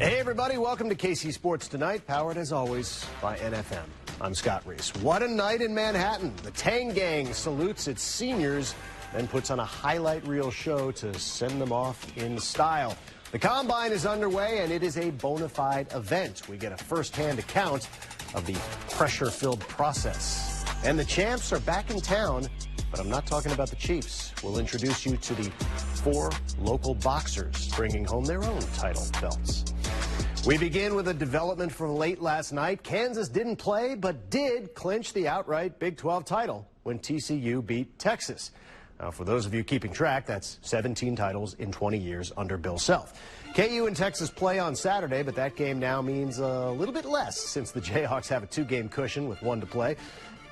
Hey everybody, welcome to KC Sports Tonight, powered as always by NFM. I'm Scott Reiss. What a night in Manhattan. The Tang Gang salutes its seniors, then puts on a highlight reel show to send them off in style. The Combine is underway, and it is a bona fide event. We get a first-hand account of the pressure-filled process. And the champs are back in town, but I'm not talking about the Chiefs. We'll introduce you to the 4 local boxers bringing home their own title belts. We begin with a development from late last night. Kansas didn't play, but did clinch the outright Big 12 title when TCU beat Texas. Now, for those of you keeping track, that's 17 titles in 20 years under Bill Self. KU and Texas play on Saturday, but that game now means a little bit less since the Jayhawks have a 2-game cushion with 1 to play.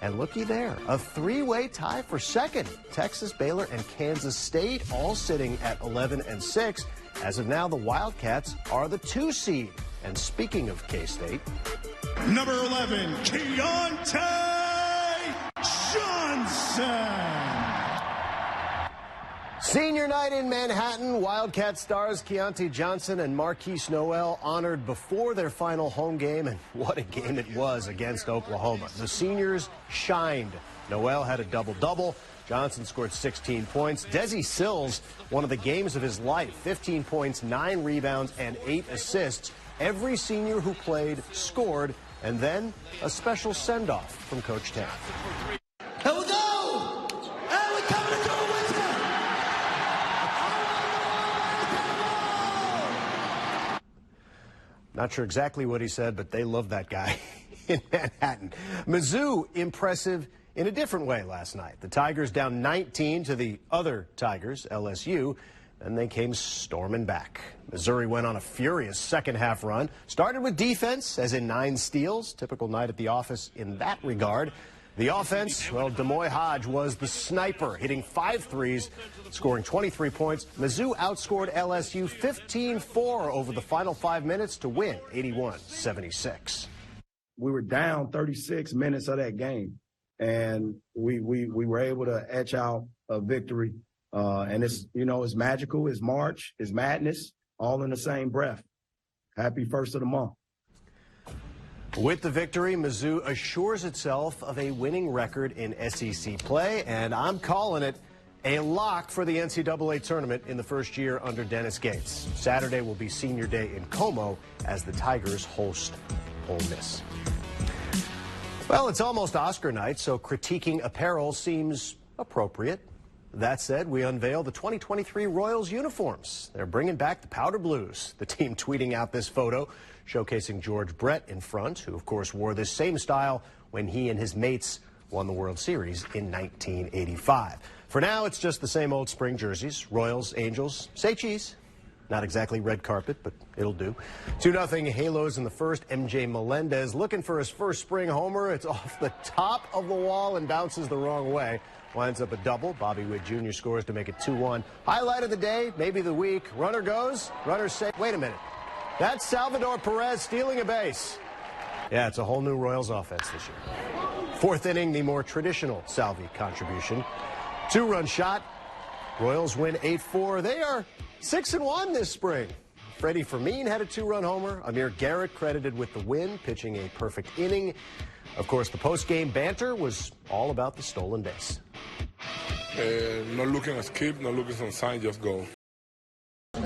And looky there, a 3-way tie for second. Texas, Baylor, and Kansas State all sitting at 11 and 6. As of now, the Wildcats are the 2 seed. And speaking of K-State, number 11, Keontae Johnson. Senior night in Manhattan. Wildcat stars Keontae Johnson and Marquise Noel honored before their final home game, and what a game it was against Oklahoma. The seniors shined. Noel had a double-double. Johnson scored 16 points. Desi Sills, one of the games of his life, 15 points, 9 rebounds, and 8 assists. Every senior who played scored, and then a special send-off from Coach Tang. Here we go! And we're coming to do it with you! Not sure exactly what he said, but they love that guy in Manhattan. Mizzou, impressive in a different way last night. The Tigers down 19 to the other Tigers, LSU, and they came storming back. Missouri went on a furious second-half run. Started with defense, as in 9 steals. Typical night at the office in that regard. The offense, well, Demoy Hodge was the sniper, hitting 5 threes, scoring 23 points. Mizzou outscored LSU 15-4 over the final 5 minutes to win 81-76. We were down 36 minutes of that game, and we were able to etch out a victory. And it's, you know, it's magical, it's March, it's madness, all in the same breath. Happy first of the month. With the victory, Mizzou assures itself of a winning record in SEC play, and I'm calling it a lock for the NCAA tournament in the first year under Dennis Gates. Saturday will be senior day in Como as the Tigers host Ole Miss. Well, it's almost Oscar night, so critiquing apparel seems appropriate. That said, we unveil the 2023 Royals uniforms. They're bringing back the powder blues. The team tweeting out this photo showcasing George Brett in front, who of course wore this same style when he and his mates won the World Series in 1985. For now, it's just the same old spring jerseys. Royals, Angels, say cheese. Not exactly red carpet, but it'll do. 2-0 Halos in the first. MJ Melendez looking for his first spring homer. It's off the top of the wall and bounces the wrong way. Winds up a double. Bobby Witt Jr. scores to make it 2-1. Highlight of the day, maybe the week. Runner goes, runner safe. Wait a minute. That's Salvador Perez stealing a base. Yeah, it's a whole new Royals offense this year. 4th inning, the more traditional Salvi contribution. 2-run shot. Royals win 8-4. They are 6-1 this spring. Freddie Fermin had a 2-run homer. Amir Garrett credited with the win, pitching a perfect inning. Of course, the post-game banter was all about the stolen base. Not looking at skip, not looking on sign, just go.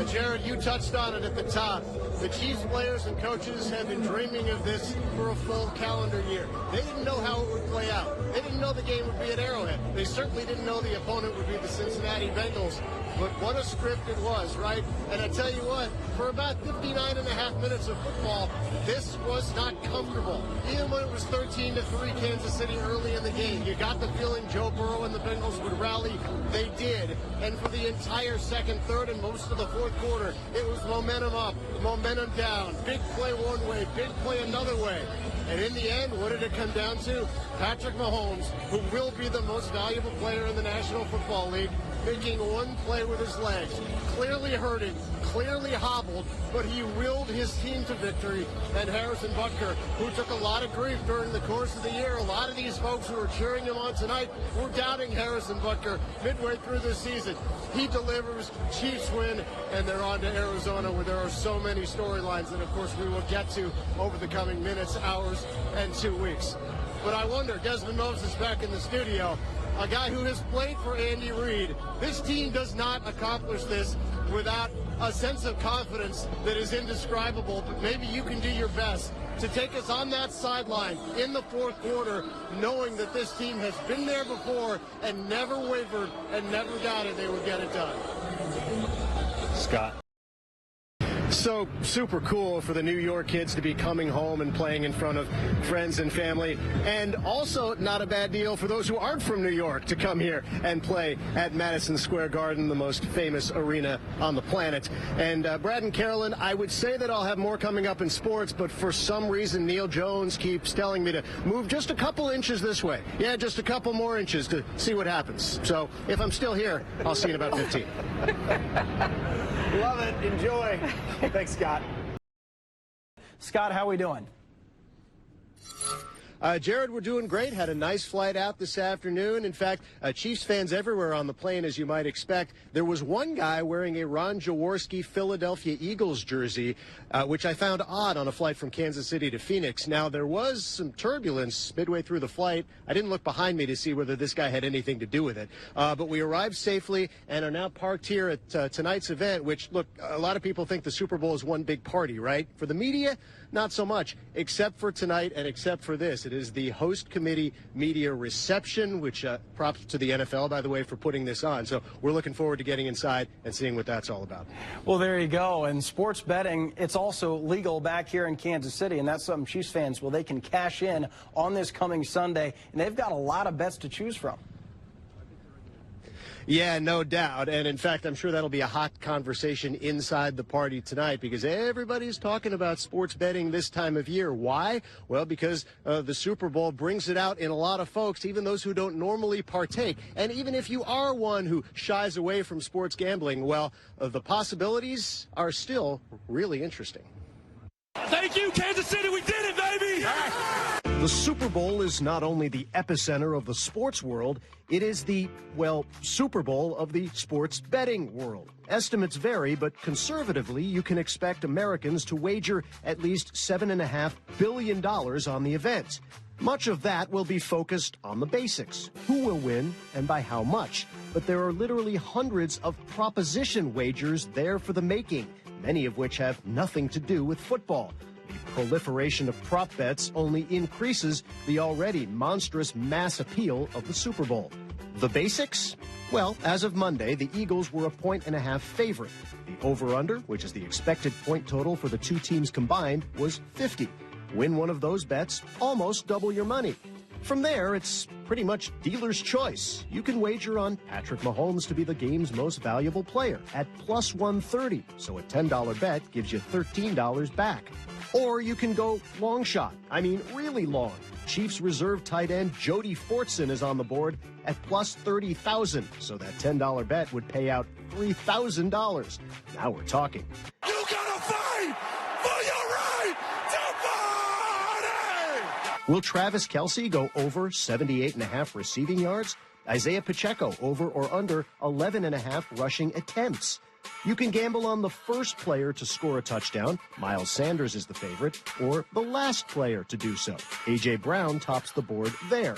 Jared, you touched on it at the top. The Chiefs players and coaches have been dreaming of this for a full calendar year. They didn't know how it would play out. They didn't know the game would be at Arrowhead. They certainly didn't know the opponent would be the Cincinnati Bengals. But what a script it was, right? And I tell you what, for about 59.5 minutes of football, this was not comfortable. Even when it was 13-3 Kansas City early in the game, you got the feeling Joe Burrow and the Bengals would rally. They did. And for the entire second, third, and most of the fourth quarter, it was momentum up, momentum down. Big play one way, big play another way. And in the end, what did it come down to? Patrick Mahomes, who will be the most valuable player in the National Football League, making one play with his legs, clearly hurting, clearly hobbled, but he willed his team to victory. And Harrison Butker, who took a lot of grief during the course of the year, a lot of these folks who are cheering him on tonight were doubting Harrison Butker midway through this season. He delivers, Chiefs win, and they're on to Arizona, where there are so many storylines that, of course, we will get to over the coming minutes, hours, and 2 weeks. But I wonder, Desmond Moses back in the studio, a guy who has played for Andy Reid. This team does not accomplish this without a sense of confidence that is indescribable, but maybe you can do your best to take us on that sideline in the fourth quarter, knowing that this team has been there before and never wavered and never doubted they would get it done. Scott. So super cool for the New York kids to be coming home and playing in front of friends and family, and also not a bad deal for those who aren't from New York to come here and play at Madison Square Garden, the most famous arena on the planet. And Brad and Carolyn, I would say that I'll have more coming up in sports, but for some reason Neil Jones keeps telling me to move just a couple inches this way. Yeah, just a couple more inches to see what happens. So if I'm still here, I'll see you in about 15. Love it. Enjoy. Thanks, Scott. Scott, how are we doing? Jared, we're doing great. Had a nice flight out this afternoon. In fact, Chiefs fans everywhere on the plane, as you might expect. There was one guy wearing a Ron Jaworski Philadelphia Eagles jersey, which I found odd on a flight from Kansas City to Phoenix. Now, there was some turbulence midway through the flight. I didn't look behind me to see whether this guy had anything to do with it. But we arrived safely and are now parked here at tonight's event, which, look, a lot of people think the Super Bowl is one big party, right? For the media, not so much, except for tonight and except for this. It is the host committee media reception, which props to the NFL, by the way, for putting this on. So we're looking forward to getting inside and seeing what that's all about. Well, there you go. And sports betting, it's also legal back here in Kansas City, and that's something Chiefs fans, well, they can cash in on this coming Sunday, and they've got a lot of bets to choose from. Yeah, no doubt. And in fact, I'm sure that'll be a hot conversation inside the party tonight because everybody's talking about sports betting this time of year. Why? Well, because the Super Bowl brings it out in a lot of folks, even those who don't normally partake. And even if you are one who shies away from sports gambling, well, the possibilities are still really interesting. Thank you, Kansas City. We did it, baby. The Super Bowl is not only the epicenter of the sports world, it is the, well, Super Bowl of the sports betting world. Estimates vary, but conservatively, you can expect Americans to wager at least $7.5 billion on the event. Much of that will be focused on the basics. Who will win and by how much? But there are literally hundreds of proposition wagers there for the making, many of which have nothing to do with football. The proliferation of prop bets only increases the already monstrous mass appeal of the Super Bowl. The basics? Well, as of Monday, the Eagles were a 1.5 favorite. The over-under, which is the expected point total for the two teams combined, was 50. Win one of those bets, almost double your money. From there, it's pretty much dealer's choice. You can wager on Patrick Mahomes to be the game's most valuable player at plus 130, so a $10 bet gives you $13 back. Or you can go long shot, I mean really long. Chiefs reserve tight end Jody Fortson is on the board at plus 30,000, so that $10 bet would pay out $3,000. Now we're talking. You gotta fight for your right to party! Will Travis Kelce go over 78.5 receiving yards? Isaiah Pacheco over or under 11.5 rushing attempts? You can gamble on the first player to score a touchdown. Miles Sanders is the favorite, or the last player to do so. A.J. Brown tops the board there.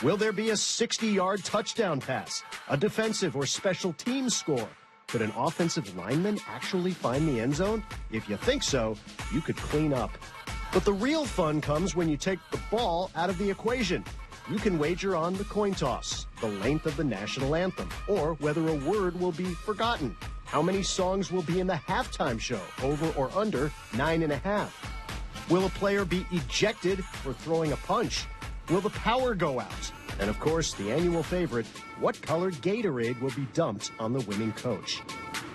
Will there be a 60-yard touchdown pass, a defensive or special team score? Could an offensive lineman actually find the end zone? If you think so, you could clean up. But the real fun comes when you take the ball out of the equation. You can wager on the coin toss, the length of the national anthem, or whether a word will be forgotten. How many songs will be in the halftime show, over or under 9.5? Will a player be ejected for throwing a punch? Will the power go out? And of course, the annual favorite, what colored Gatorade will be dumped on the winning coach?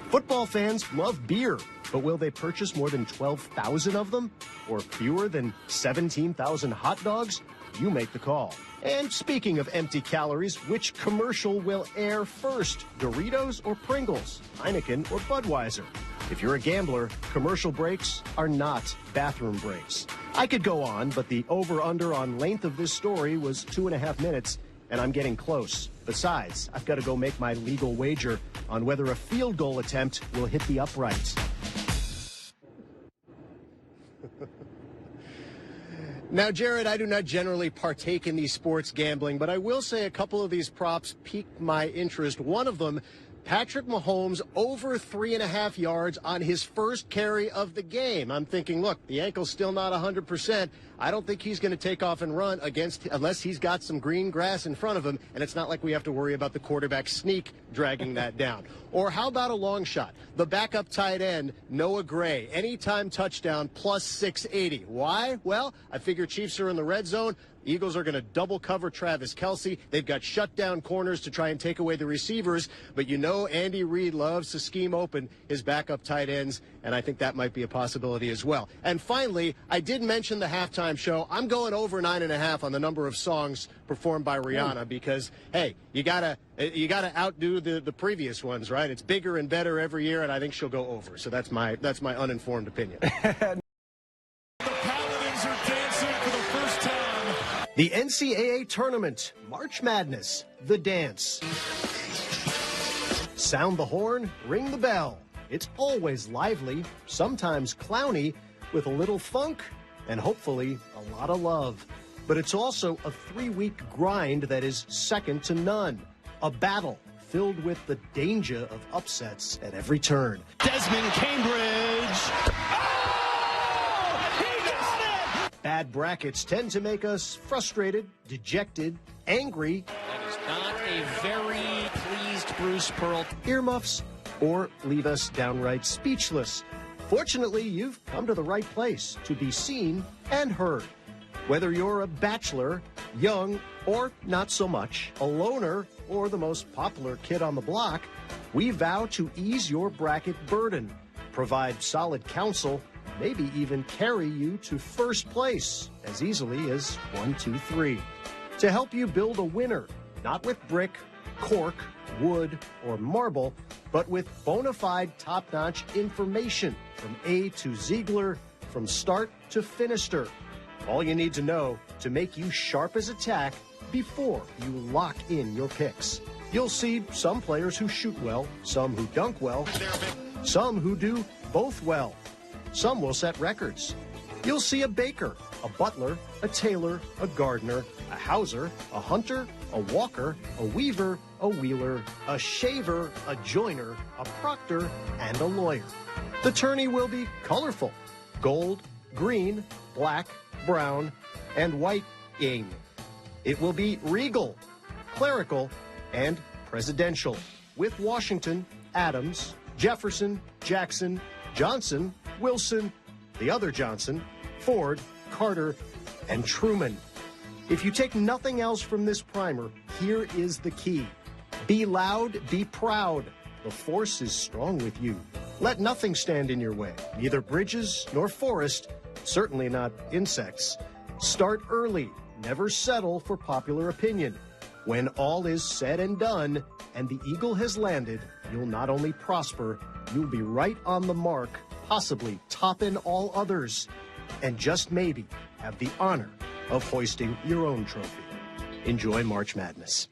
Football fans love beer, but will they purchase more than 12,000 of them? Or fewer than 17,000 hot dogs? You make the call. And speaking of empty calories, which commercial will air first? Doritos or Pringles? Heineken or Budweiser? If you're a gambler, commercial breaks are not bathroom breaks. I could go on, but the over-under on length of this story was 2.5 minutes, and I'm getting close. Besides, I've got to go make my legal wager on whether a field goal attempt will hit the uprights. Now, Jared, I do not generally partake in these sports gambling, but I will say a couple of these props piqued my interest. One of them, Patrick Mahomes over 3.5 yards on his first carry of the game. I'm thinking, look, the ankle's still not 100%. I don't think he's going to take off and run unless he's got some green grass in front of him, and it's not like we have to worry about the quarterback sneak dragging that down. Or how about a long shot? The backup tight end, Noah Gray, anytime touchdown plus 680. Why? Well, I figure Chiefs are in the red zone. Eagles are going to double cover Travis Kelce. They've got shutdown corners to try and take away the receivers. But you know Andy Reid loves to scheme open his backup tight ends, and I think that might be a possibility as well. And finally, I did mention the halftime show. I'm going over 9.5 on the number of songs performed by Rihanna because, hey, you gotta outdo the previous ones, right? It's bigger and better every year, and I think she'll go over. So that's my uninformed opinion. The NCAA Tournament, March Madness, the dance. Sound the horn, ring the bell. It's always lively, sometimes clowny, with a little funk and hopefully a lot of love. But it's also a 3-week grind that is second to none. A battle filled with the danger of upsets at every turn. Desmond Cambridge. Bad brackets tend to make us frustrated, dejected, angry. That is not a very pleased Bruce Pearl. Earmuffs, or leave us downright speechless. Fortunately, you've come to the right place to be seen and heard. Whether you're a bachelor, young, or not so much, a loner, or the most popular kid on the block, we vow to ease your bracket burden, provide solid counsel, maybe even carry you to first place as easily as 1, 2, 3. To help you build a winner, not with brick, cork, wood, or marble, but with bona fide top-notch information from A to Ziegler, from start to finister. All you need to know to make you sharp as a tack before you lock in your picks. You'll see some players who shoot well, some who dunk well, some who do both well. Some will set records. You'll see a baker, a butler, a tailor, a gardener, a houser, a hunter, a walker, a weaver, a wheeler, a shaver, a joiner, a proctor, and a lawyer. The tourney will be colorful: gold, green, black, brown, and white-ing. It will be regal, clerical, and presidential, with Washington, Adams, Jefferson, Jackson, Johnson, Wilson, the other Johnson, Ford, Carter, and Truman. If you take nothing else from this primer, here is the key. Be loud, be proud. The force is strong with you. Let nothing stand in your way, neither bridges nor forest, certainly not insects. Start early, never settle for popular opinion. When all is said and done, and the eagle has landed, you'll not only prosper, you'll be right on the mark, possibly topping all others, and just maybe have the honor of hoisting your own trophy. Enjoy March Madness.